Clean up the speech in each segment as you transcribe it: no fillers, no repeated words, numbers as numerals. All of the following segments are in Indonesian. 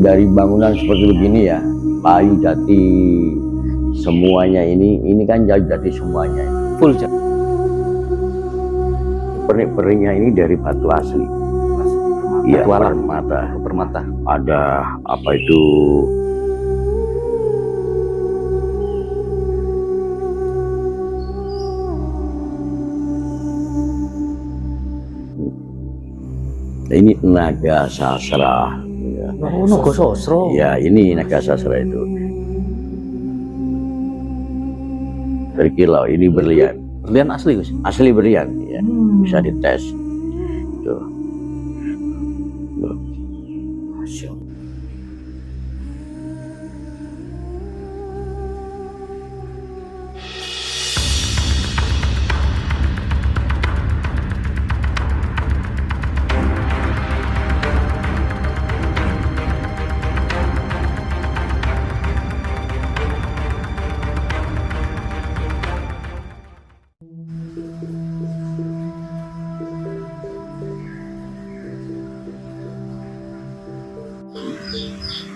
dari bangunan seperti begini ya, kayu jati semuanya ini kan kayu jati semuanya. Full Pernik-perniknya ini dari batu asli. Iya, batu alam, permata. Ada apa itu? Ini naga sasra. Ya. Oh, naga sasra. Ya, ini naga sasra itu. Berkilau, ini berlian. Berlian asli, Gus. Asli berlian, ya. Bisa dites. Tuh. Tuh.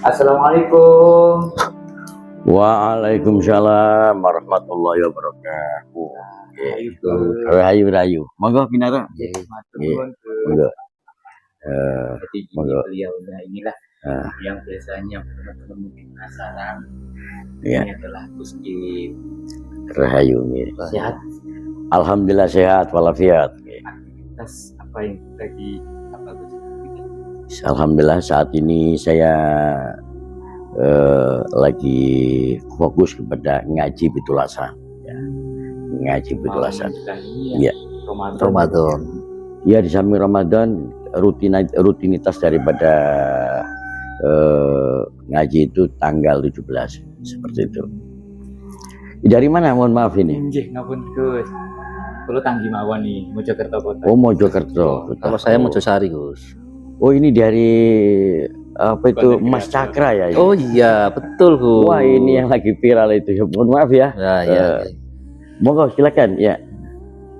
Assalamualaikum. Waalaikumsalam warahmatullahi wabarakatuh. Rahayu. Monggo Pinara. Monggo. Jadi Monggo. beliaunya inilah yang biasanya teman-teman mungkin penasaran. Iya. Ini adalah Gus Kim. Rahayu nih. Sehat. Alhamdulillah sehat walafiat. Aktivitas apa yang lagi apa Gus? Alhamdulillah saat ini saya lagi fokus kepada ngaji Pitulasan. Ya. Ngaji Pitulasan. Iya. Ramadan. Ya, di samping Ramadan rutinitas daripada ngaji itu tanggal 17 seperti itu. Dari mana, mohon maaf ini? Nggih, ngapun Gus. Kulo tanggi mawon nih, Mojokerto kota. Oh, Mojokerto. Kalau saya Mojosari, Gus. Oh, ini dari apa itu, Konten Mas kreator. Cakra ya? Oh iya, betul, Gus. Wah, ini yang lagi viral itu. Ya, mohon maaf ya. Ya, ya. Monggo silakan ya.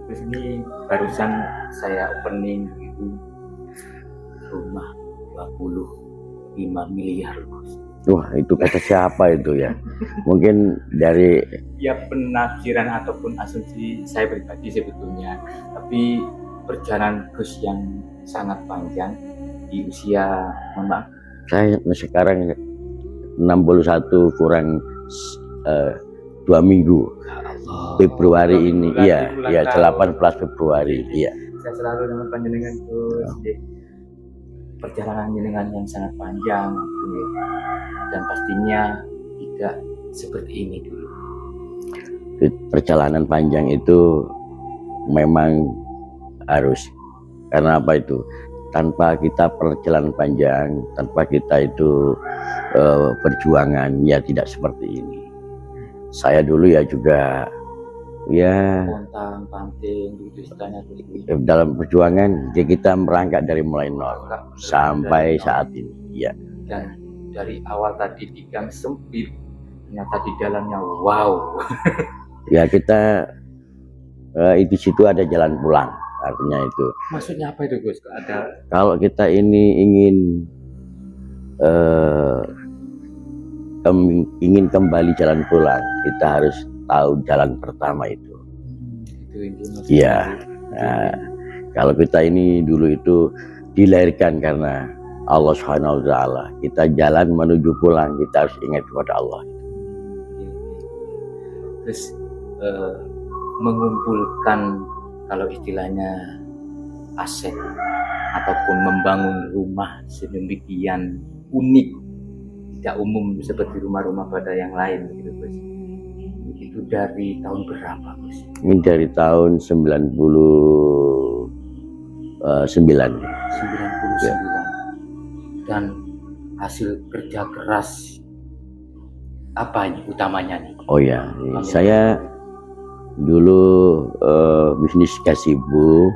Terus ini barusan saya opening gitu rumah 25 miliar Gus. Wah, itu kata siapa itu ya? Mungkin dari Ya penafsiran ataupun asumsi saya pribadi sebetulnya, tapi perjalanan Gus yang sangat panjang di usia, mohon maaf, saya sekarang 61 kurang 2 minggu. Februari ini, iya, ya 18 Februari, iya. saya selalu dengan panjenengan Gus. Perjalanan jenengan yang sangat panjang gitu, dan pastinya tidak seperti ini dulu. Perjalanan panjang itu memang harus, karena apa itu? Tanpa kita perjalanan panjang, tanpa kita itu perjuangan, ya tidak seperti ini. Saya dulu ya juga ya Pontang panting gitu istilahnya gitu. dalam perjuangan ya kita merangkak dari mulai nol sampai saat ini, ya. Dan dari awal tadi di gang sempit, ternyata di dalamnya wow. Ya kita di situ ada jalan pulang, artinya itu. Maksudnya apa itu Gus? Ada Kalau kita ini ingin kembali jalan pulang, kita harus tahu jalan pertama itu. itu intinya. Iya. Nah, kalau kita ini dulu itu dilahirkan karena Allah Subhanahu wa taala. Kita jalan menuju pulang, kita harus ingat kepada Allah. Terus mengumpulkan kalau istilahnya aset ataupun membangun rumah sedemikian unik, tidak umum seperti rumah-rumah pada yang lain gitu Gus. Itu dari tahun berapa Gus? Ini dari tahun 99. 99. Dan hasil kerja keras apa ini utamanya nih? Oh ya, saya dulu bisnis gazebo,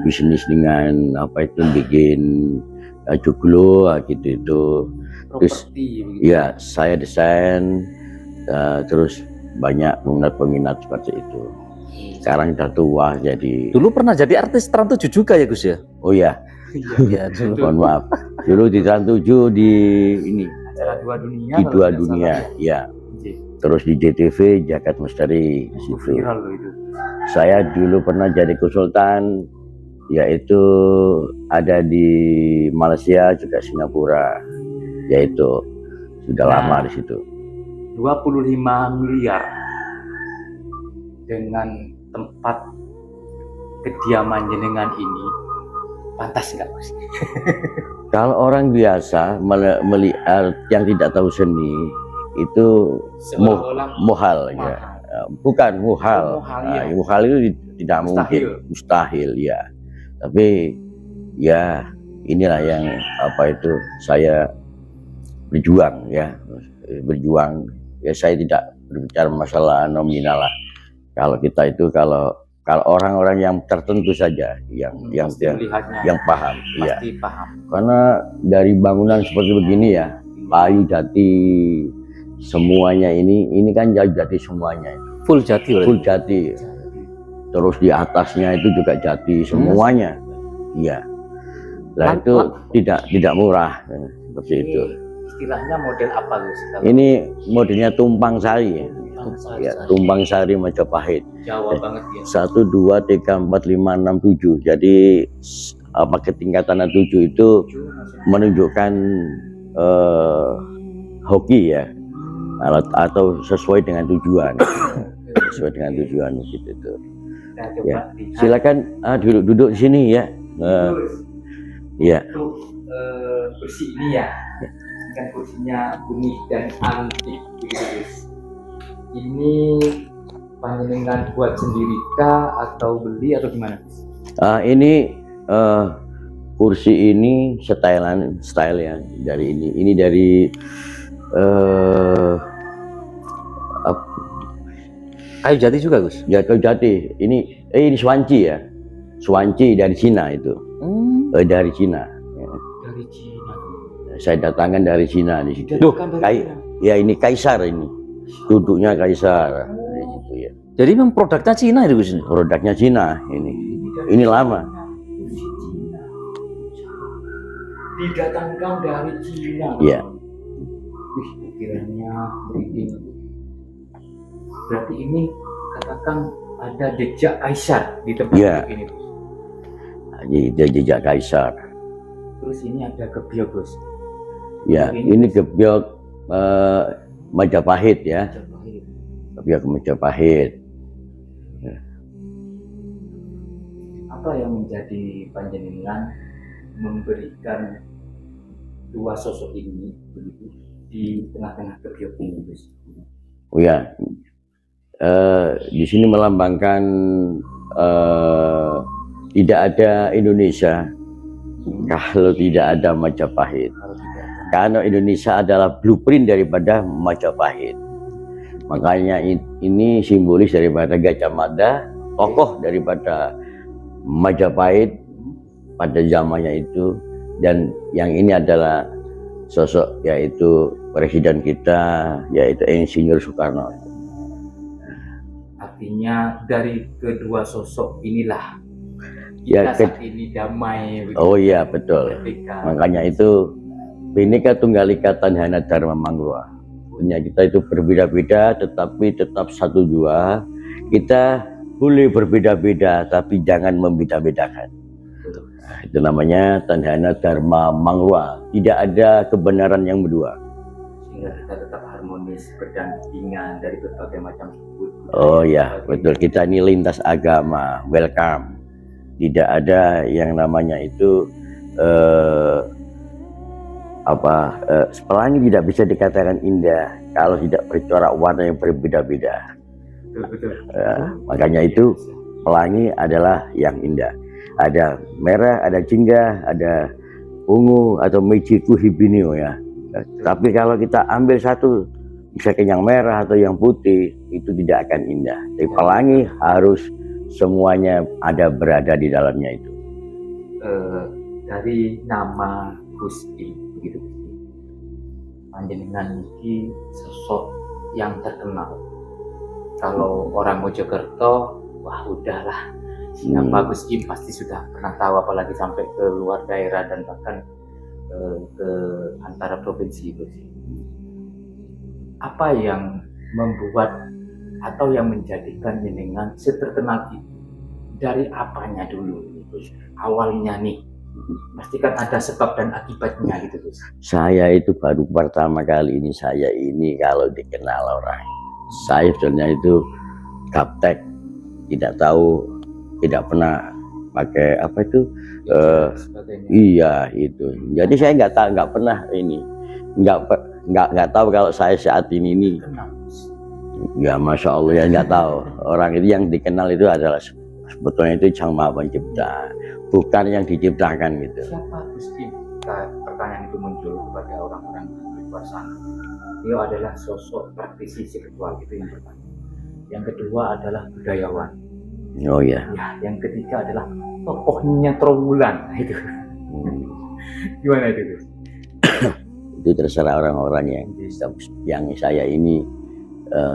bisnis dengan apa itu bikin joglo gitu itu. Terus Properti begitu. ya saya desain, terus banyak peminat seperti itu. Sekarang udah tua jadi. Dulu pernah jadi artis Trans 7 juga ya, Gus ya? Oh ya, Iya, dulu. Mohon maaf. Dulu di Trans 7 di ini Acara Dua Dunia. di kalau Dua tidak Dunia, salah. ya. Iya. Terus di JTV Jagat Misteri Itu situ. viral loh itu. Saya dulu pernah jadi konsultan, yaitu ada di Malaysia juga Singapura, yaitu sudah Nah. lama di situ. 25 miliar dengan tempat kediaman jenengan ini pantas nggak Mas? Kalau orang biasa melihat yang tidak tahu seni itu Seolah-olah muhal ya. mahal. Bukan muhal. Oh, muhal, ya. Muhal itu tidak Mustahil. mungkin, mustahil ya. Tapi ya inilah yang apa itu saya berjuang ya, berjuang ya. Saya tidak berbicara masalah nominal lah. Kalau kita itu kalau orang-orang yang tertentu saja yang Pasti melihatnya, yang paham, ya. pasti paham. Karena dari bangunan seperti begini ya, kayu jati semuanya ini kan jati semuanya, Full jati berarti. full jati. Terus di atasnya itu juga jati semuanya, iya. Nah itu tidak murah seperti Ini itu. istilahnya model apa Gus? Kalau Ini modelnya tumpang sari ya, bangsa ya tumpang sari Majapahit. Jawa banget ya. 1, 2, 3, 4, 5, 6, 7. Jadi apa ketingkatan 7 itu menunjukkan hoki ya, atau sesuai dengan tujuan. Sesuai dengan tujuan gitu tuh. Kita coba Ya. lihat. Silakan duduk di sini ya. Gus, Ya. untuk kursi ini ya, kan kursinya unik dan antik begitu Gus. Ini panjenengan buat sendiri kah atau beli atau gimana? Ini kursi ini style ya dari ini. Ini dari Kayu jati juga Gus. ya kayu jati. Ini Swanci ya. Swanci dari Cina itu. Dari Cina. Ya. Dari Cina. Saya datangkan dari Cina di situ. Dijadikan dari Cina. Ya ini kaisar ini. Duduknya kaisar. Di situ ya. Jadi memang produknya Cina itu Gus. Produknya Cina ini. Ini lama. Kursi Cina. Didatangkan dari Cina. Iya. Wih, pikirannya merinding. Berarti ini katakan ada jejak kaisar di tempat Iya. ini. Dia jejak kaisar. Terus ini ada gebyok Gus. Ya, ini gebyok Majapahit ya. Majapahit. Gebyok Majapahit. Apa yang menjadi panjenengan memberikan dua sosok ini begitu di tengah-tengah gebyok ini Gus? Oh ya, di sini melambangkan tidak ada Indonesia kalau tidak ada Majapahit. Kalau tidak Karena Indonesia adalah blueprint daripada Majapahit. Makanya ini simbolis daripada Gajah Mada, tokoh daripada Majapahit pada zamannya itu. Dan yang ini adalah sosok yaitu presiden kita, yaitu Insinyur Soekarno. artinya dari kedua sosok inilah Ya, kita saat ini damai. begitu. Oh iya betul. Merdeka. Makanya itu Bhinneka Tunggal Ika Tandhana Dharma Mangrua. Punya kita itu berbeda-beda tetapi tetap satu jua. Kita boleh berbeda-beda tapi jangan membeda-bedakan. Nah, itu namanya Tandhana Dharma Mangrua. Tidak ada kebenaran yang berdua. Sehingga kita tetap harmonis, berdampingan dari berbagai macam suku. Oh ya betul. Kita ini lintas agama. Welcome. Tidak ada yang namanya itu pelangi tidak bisa dikatakan indah kalau tidak bercorak warna yang berbeda-beda. Betul. Makanya itu pelangi adalah yang indah. Ada merah, ada jingga, ada ungu atau mejiku hibinio ya. Tapi kalau kita ambil satu, misalkan yang merah atau yang putih, itu tidak akan indah. Tapi pelangi harus semuanya ada berada di dalamnya itu. Dari nama Gusti begitu. Panjenengan ini sosok yang terkenal. Kalau orang Mojokerto, wah udahlah Pak Gus Im pasti sudah pernah tahu, apalagi sampai ke luar daerah dan bahkan ke antara provinsi, Gus. Apa yang membuat atau yang menjadikan jenengan seterkenal itu? Dari apanya dulu, Gus? Awalnya nih, pasti kan ada sebab dan akibatnya gitu, Gus. Saya itu baru pertama kali ini, saya ini kalau dikenal orang. Saya sebenarnya itu gaptek, tidak tahu, tidak pernah pakai apa itu, iya itu. Jadi saya nggak pernah ini, nggak tahu kalau saya saat ini. Ya Masya Allah ya, nggak tahu. Orang itu yang dikenal itu adalah sebetulnya itu Sang Maha Pencipta, bukan yang diciptakan gitu. Siapa Gus Im? Pertanyaan itu muncul kepada orang-orang di luar sana. Dia adalah sosok praktisi spiritual, itu yang pertama. Yang kedua adalah budayawan. Oh ya. Ya, yang ketiga adalah tokohnya Trawulan itu. Gimana itu, Gus? Itu terserah orang-orang yang saya ini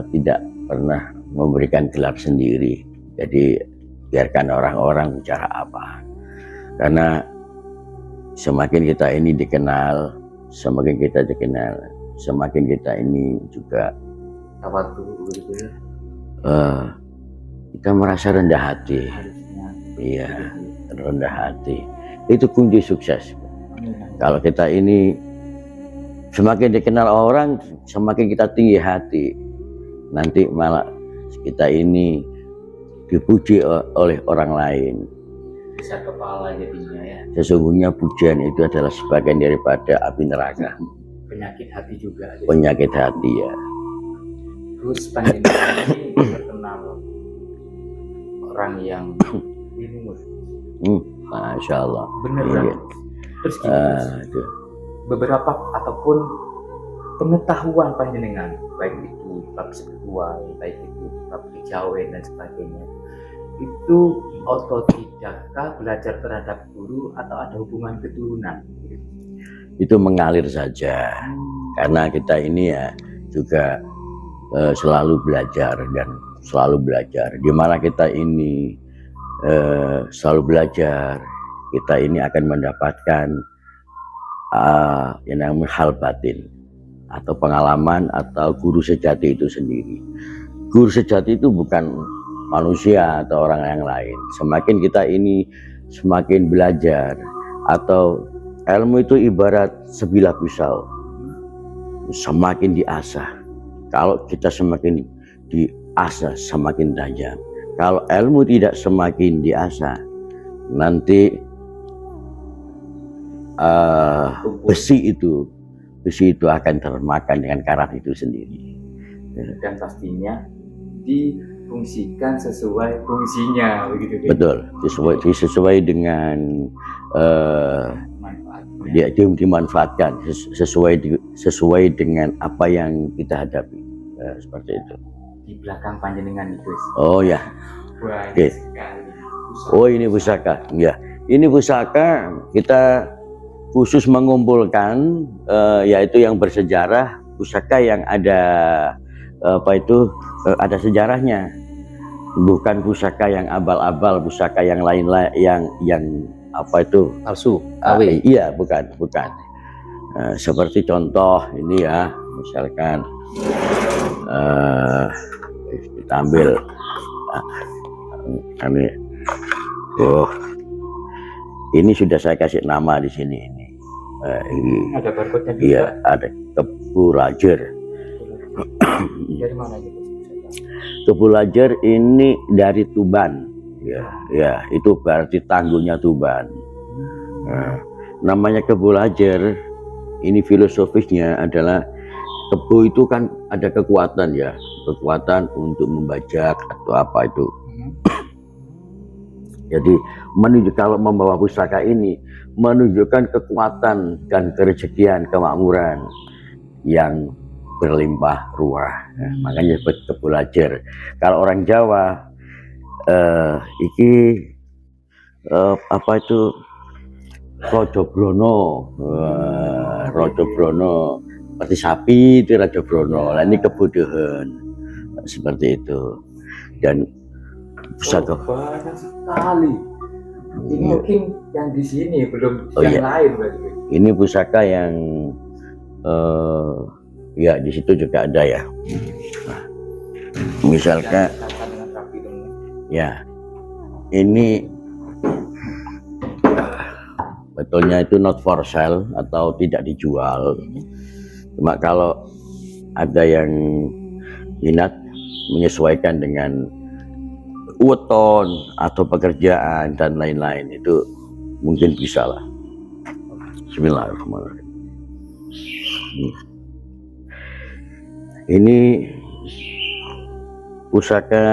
tidak pernah memberikan gelar sendiri. Jadi biarkan orang-orang bicara apa. Karena semakin kita ini dikenal, semakin kita dikenal, semakin kita ini juga kita merasa rendah hati. Iya, rendah hati. Itu kunci sukses. Kalau kita ini semakin dikenal orang, semakin kita tinggi hati. Nanti malah kita ini dipuji oleh orang lain. Bisa kepala jadinya ya. Sesungguhnya pujian itu adalah sebagian daripada api neraka. Penyakit hati juga. Penyakit hati ya. Terus panjenengan ini terkenal orang yang ilmu. Masya Allah. Beneran. Iya. Terus gini, beberapa ataupun pengetahuan panjenengan, baik itu bab spiritual, baik itu bab kejawen dan sebagainya, itu otodidakkah, belajar terhadap guru, atau ada hubungan keturunan? Itu mengalir saja, karena kita ini ya juga selalu belajar dan selalu belajar. Di mana kita ini selalu belajar, kita ini akan mendapatkan yang namanya hal batin atau pengalaman atau guru sejati itu sendiri. Guru sejati itu bukan manusia atau orang yang lain. Semakin kita ini semakin belajar, atau ilmu itu ibarat sebilah pisau, semakin diasah. Kalau kita semakin diasah, semakin tajam. Kalau ilmu tidak semakin diasah, nanti besi itu akan termakan dengan karat itu sendiri. Dan pastinya difungsikan sesuai fungsinya, begitu. Betul, sesuai dengan dia dimanfaatkan sesuai dengan apa yang kita hadapi, seperti itu. Di belakang panjenengan itu. Oh ya. Oke. Oh ini pusaka, ya. Ini pusaka kita khusus mengumpulkan yaitu yang bersejarah, pusaka yang ada ada sejarahnya, bukan pusaka yang abal-abal, pusaka yang lain-lain yang palsu, KW. Iya, bukan. Seperti contoh ini ya, misalkan kita ambil ini sudah saya kasih nama di sini ini. Ini ada barcode-nya juga. Iya, ada Kebulajer. Dari mana itu? Kebulajer ini dari Tuban. Ya, itu berarti tangguhnya Tuban. Nah, namanya Kebulajer ini filosofisnya adalah kebu itu kan ada kekuatan ya, kekuatan untuk membajak atau apa itu. Jadi kalau membawa pusaka ini menunjukkan kekuatan dan kerezekian, kemakmuran yang berlimpah ruah. Makanya disebut Kebulajer. Kalau orang Jawa Rajabrono, Rajabrono seperti sapi itu Rajabrono. Nah, ini kebudahan seperti itu. Dan pusaka. Banyak sekali. Ini mungkin yang di sini belum Oh, yang iya. lain berarti. Ini pusaka yang ya di situ juga ada ya. Nah, misalkan Ditata dengan rapi dong. ya ini betulnya itu not for sale atau tidak dijual. Cuma kalau ada yang minat menyesuaikan dengan weton atau pekerjaan dan lain-lain itu mungkin bisa lah. Bismillahirrahmanirrahim. Ini pusaka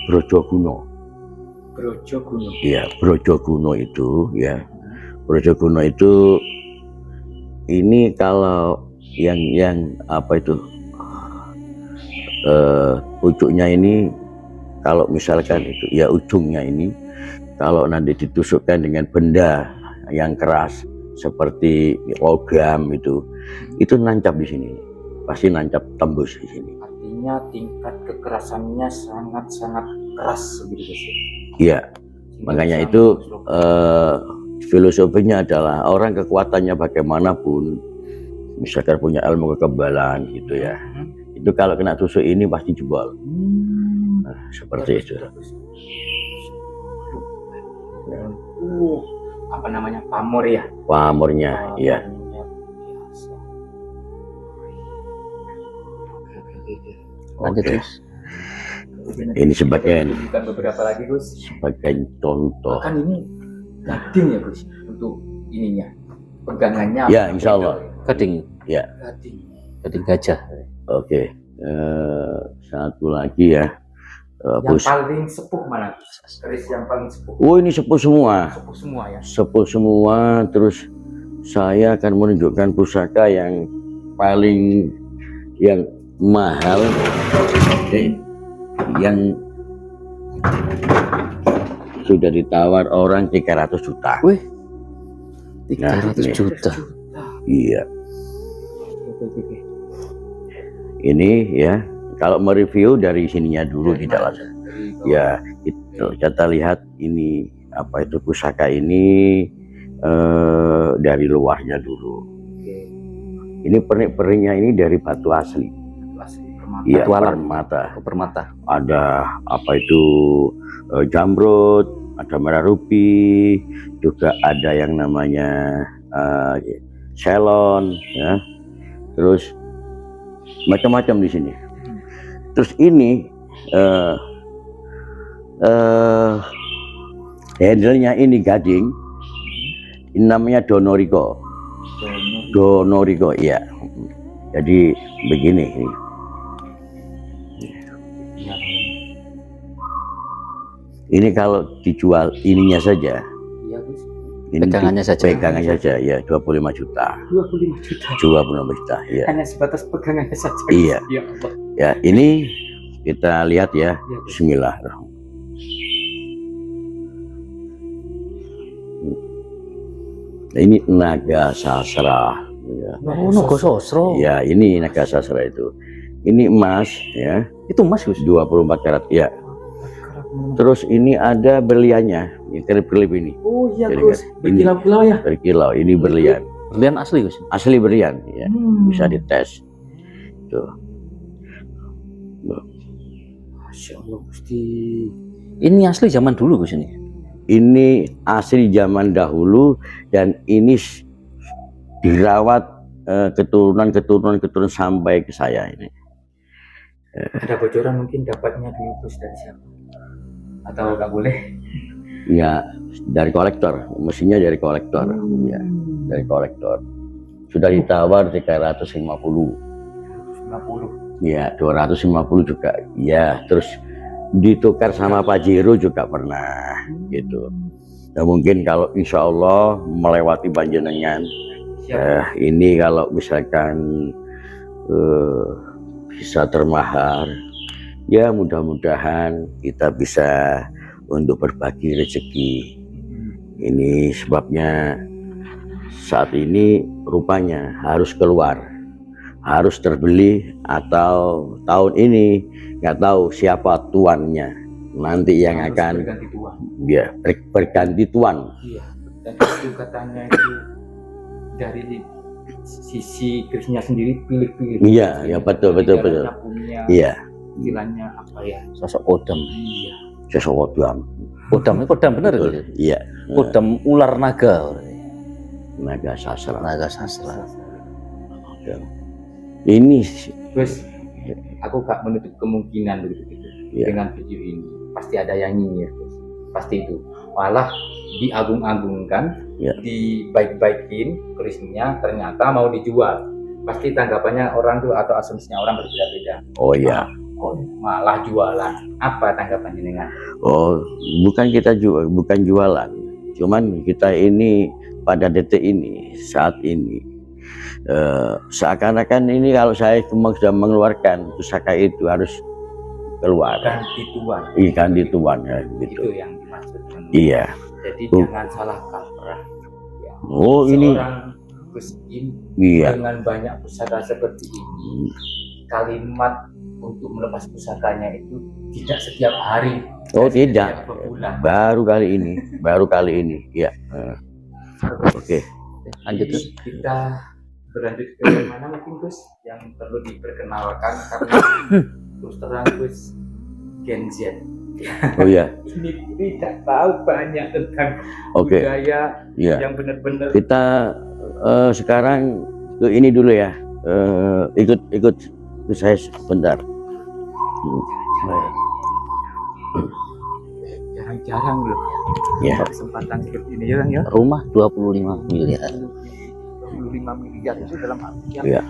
Brojoguno. Brojoguno. Iya, Brojoguno itu ya. Brojoguno itu ini kalau yang apa itu ujungnya ini kalau misalkan itu ya ujungnya ini kalau nanti ditusukkan dengan benda yang keras seperti logam itu nancap di sini, pasti nancap tembus di sini. Artinya tingkat kekerasannya sangat-sangat keras begitu Gus. Iya, makanya itu filosofinya adalah orang kekuatannya bagaimanapun, misalkan punya ilmu kekebalan gitu ya, itu kalau kena tusuk ini pasti jebol. Nah, seperti itu. Apa namanya, pamor ya? Pamornya, iya. Lanjut Oke. Gus. Ini sebagai Bukan beberapa lagi Gus. contoh. Kan ini gading ya Gus untuk ininya, pegangannya. Ya, insya Allah. Gading, Gading. gading gajah. Oke. Satu lagi ya. Yang paling sepuh mana? Keris yang paling sepuh. Oh, ini sepuh semua. Sepuh semua ya. Sepuh semua. Terus saya akan menunjukkan pusaka yang paling yang mahal, yang sudah ditawar orang 300 juta. Wih, Nah, 300 ini. juta. Iya. Oke. Ini ya, kalau mereview dari sininya dulu tidak langsung. Ya, kita lihat ini apa itu pusaka ini dari luarnya dulu. Ini pernik-perniknya ini dari batu asli. Iya, Batu alam. permata. Permata. Ada apa itu jamrud, ada merah rubi, juga ada yang namanya selon, ya. Terus macam-macam di sini. Terus ini handle-nya ini gading, ini namanya Donoriko. Donoriko, iya. Jadi begini ini. Ini kalau dijual ininya saja, Iya Gus. ini Pegangannya saja. pegangannya saja ya 25 juta. 25 juta. 25 juta, ya. Hanya sebatas pegangannya saja. Iya. Ya Allah. Ya, ini kita lihat ya. Iya, Gus. Bismillahirrahmanirrahim. Ini naga sasra. Ya. Oh, Nogo Sosro. Ya, ini naga sasra itu. Ini emas ya, Itu emas Gus. 24 karat ya. Terus ini ada berliannya, ini kelip-kelip ini. Oh iya Jadi, Gus, ini- berkilau-kilau ya. Berkilau, ini berlian. Berlian asli Gus. Asli berlian ya. Bisa dites. Tuh. Masya Allah Gusti. Ini asli zaman dulu Gus ini. Ini asli zaman dahulu dan ini dirawat keturunan sampai ke saya ini. Ada bocoran mungkin dapatnya di Gus dari siapa? Atau nggak boleh? Ya, dari kolektor, mesinnya dari kolektor. Ya, dari kolektor. Sudah ditawar 350. 50. Ya, 250 juga. Ya, terus ditukar sama Pajero juga pernah gitu. Nah, mungkin kalau insya Allah melewati panjenengan, Siap. ini kalau misalkan bisa termahar, ya mudah-mudahan kita bisa untuk berbagi rezeki. Ini sebabnya saat ini rupanya harus keluar, harus terbeli, atau tahun ini nggak tahu siapa tuannya nanti yang harus akan berganti tuan. ya berganti tuan. Iya. Dan itu katanya itu dari sisi Krisnya sendiri pilih-pilih. Iya, ya betul betul betul. Jalannya punya Iya, istilahnya apa ya? Sosok kodam. Iya. sesuatu yang Kodam bener betul. gitu. Iya, Kodam ular naga. naga sastra. Naga sastra. Ini Terus aku gak menutup kemungkinan begitu Iya. dengan video ini pasti ada yang nyinyir, Gus. Pasti itu malah diagung-agungkan, Iya. dibaik-baikin kerisnya, ternyata mau dijual. Pasti tanggapannya orang tuh atau asumsinya orang berbeda-beda. oh iya. Kok malah jualan? Apa tanggapannya dengan? Oh, bukan kita bukan jualan. Cuman kita ini pada detik ini, saat ini, seakan-akan ini kalau saya sudah mengeluarkan pusaka itu harus keluar. Ganti tuan. Ikan di tuan ya, Itu gitu. yang dimaksudkan. Iya. Jadi Oh. jangan salah kaprah. Ya. Oh ini, Seorang Gus Im iya. dengan banyak pusaka seperti ini, kalimat untuk melepas pusakanya itu tidak setiap hari. Oh tidak tidak, setiap bulan. baru kali ini, ya. Oke. Lanjut, Gus. Kita berlanjut ke mana mungkin Gus yang perlu diperkenalkan karena terus terang Gus Gen Z Oh ya, ini tidak tahu banyak tentang oke. budaya Ya. yang benar-benar Kita sekarang ke ini dulu ya. Ikut ke saya sebentar. jarang-jarang loh Ya. kesempatan seperti ini ya Kang, ya. Rumah 25 miliar. 25 miliar itu dalam artian Iya.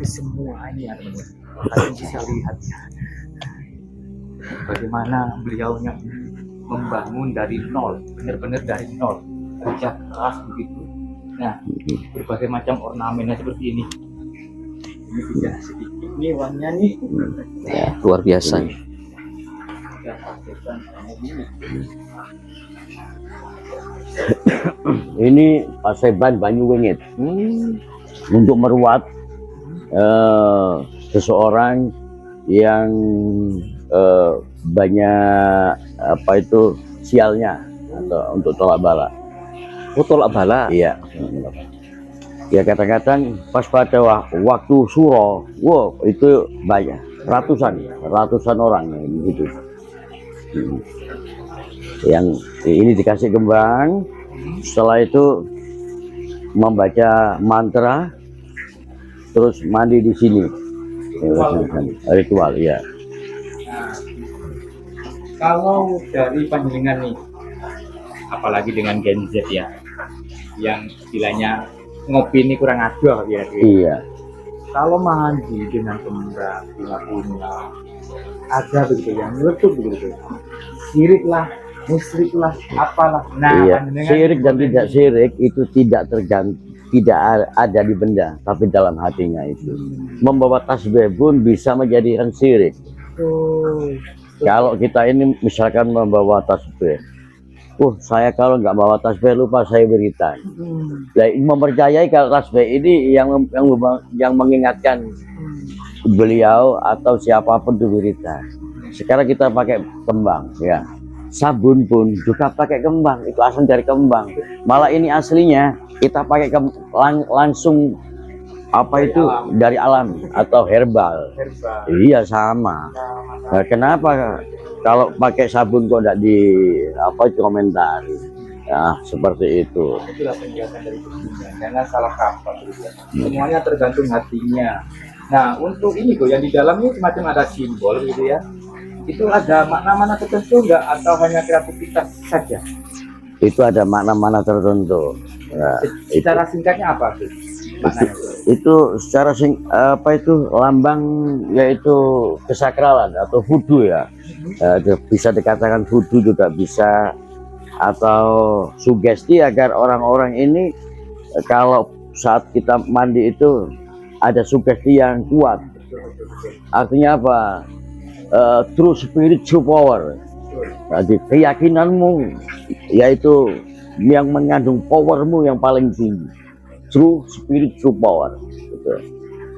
kesemuanya teman-teman. Kalian bisa lihat bagaimana beliaunya membangun dari nol, benar-benar dari nol, kerja keras begitu. Nah, berbagai macam ornamennya seperti ini. Ini tidak sedikit nih uangnya nih. Ya, luar biasa. Kita pakaikan ini. Ini Paseban Banyuwengit untuk meruat seseorang yang banyak apa itu sialnya atau untuk tolak bala. Oh, tolak bala. Iya. Ya kadang-kadang pas pada waktu suro, wow itu banyak ratusan orang gitu. Yang ini dikasih kembang, setelah itu membaca mantra, terus mandi di sini. Ritual, ya. Nah, kalau dari panjenengan nih, apalagi dengan Gen Z ya, yang istilahnya ngopi ini kurang ada ya. Iya. Kalau mandi dengan kembang bunga-bunga, ada begitu yang meletup begitu, sirik lah, musyrik lah, apalah. Nah, Iya. panjenengan Sirik dan tidak sirik itu tidak ada di benda, tapi dalam hatinya itu. Membawa tasbih pun bisa menjadikan sirik. Kalau kita ini misalkan membawa tasbih, saya kalau nggak bawa tasbih lupa saya beritan. Nah, mempercayai kalau tasbih ini yang mengingatkan beliau atau siapapun itu beritan. Sekarang kita pakai kembang, ya. Sabun pun juga pakai kembang, itu asal dari kembang. Malah ini aslinya kita pakai langsung apa itu dari alam atau herbal. Iya sama. Nah, kenapa kalau pakai sabun kok tidak di komentari? Ya seperti itu. Itulah penjelasan dari Gustinya. Jangan salah kaprah gitu ya. Semuanya tergantung hatinya. Nah, untuk ini kok yang di dalamnya semacam ada simbol gitu ya. Itu ada makna-makna tertentu enggak atau hanya kreativitas saja? Itu ada makna-makna tertentu. Nah, Secara singkatnya apa sih? Maknanya? itu secara lambang yaitu kesakralan atau voodoo ya. Bisa dikatakan voodoo juga bisa, atau sugesti agar orang-orang ini kalau saat kita mandi itu ada sugesti yang kuat. Artinya apa? True spiritual power. Jadi keyakinanmu yaitu yang mengandung powermu yang paling tinggi. True spiritual power. Gitu.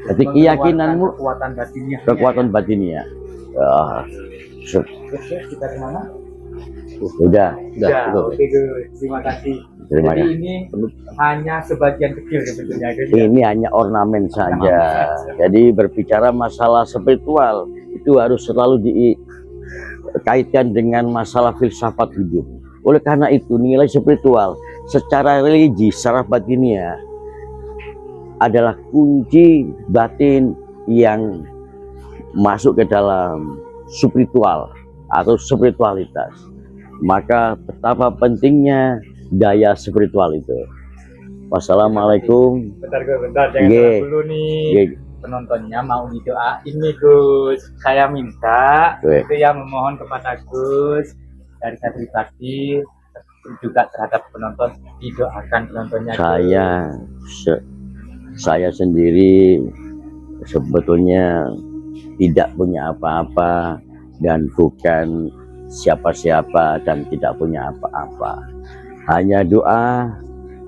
Jadi keyakinanmu, kekuatan batinnya. kekuatan batinnya. Terus kita kemana? Udah. Udah, cukup. Oke Gus, terima kasih. Terima Jadi kasih. ini hanya sebagian kecil sebetulnya Gus. Ini hanya ornamen saja. Jadi berbicara masalah spiritual itu harus selalu dikaitkan dengan masalah filsafat hidup. Oleh karena itu nilai spiritual secara religi, secara batinnya adalah kunci batin yang masuk ke dalam spiritual atau spiritualitas. Maka betapa pentingnya daya spiritual itu. Wassalamualaikum. Bentar Gus, bentar jangan Ye. salah dulu nih. Ye. Penontonnya mau didoain nih Gus. Saya minta Ye. itu yang memohon kepada Gus dari saya pribadi juga terhadap penonton, didoakan penontonnya. Saya sendiri sebetulnya tidak punya apa-apa dan bukan siapa-siapa dan tidak punya apa-apa. Hanya doa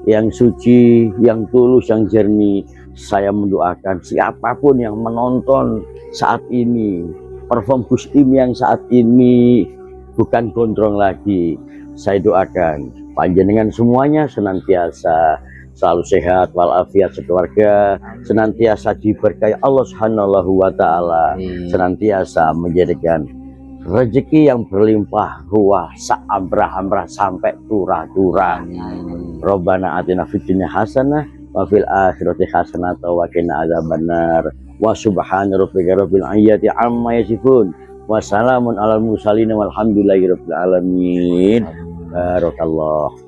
yang suci, yang tulus, yang jernih. Saya mendoakan siapapun yang menonton saat ini, perform Gus Im yang saat ini bukan gondrong lagi. Saya doakan panjenengan semuanya senantiasa selalu sehat walafiat sekeluarga, senantiasa diberkahi Allah Subhanahu wa taala, senantiasa menjadikan rezeki yang berlimpah ruah saamrah-amrah sampai turah-turah. Rabbana atina fid dunya hasanah wa fil akhirati hasanah wa qina adzabannar. Wa subhana rabbika rabbil izzati amma yasifun. Wassalamun alal mursalin walhamdulillahi rabbil alamin. Barakallah.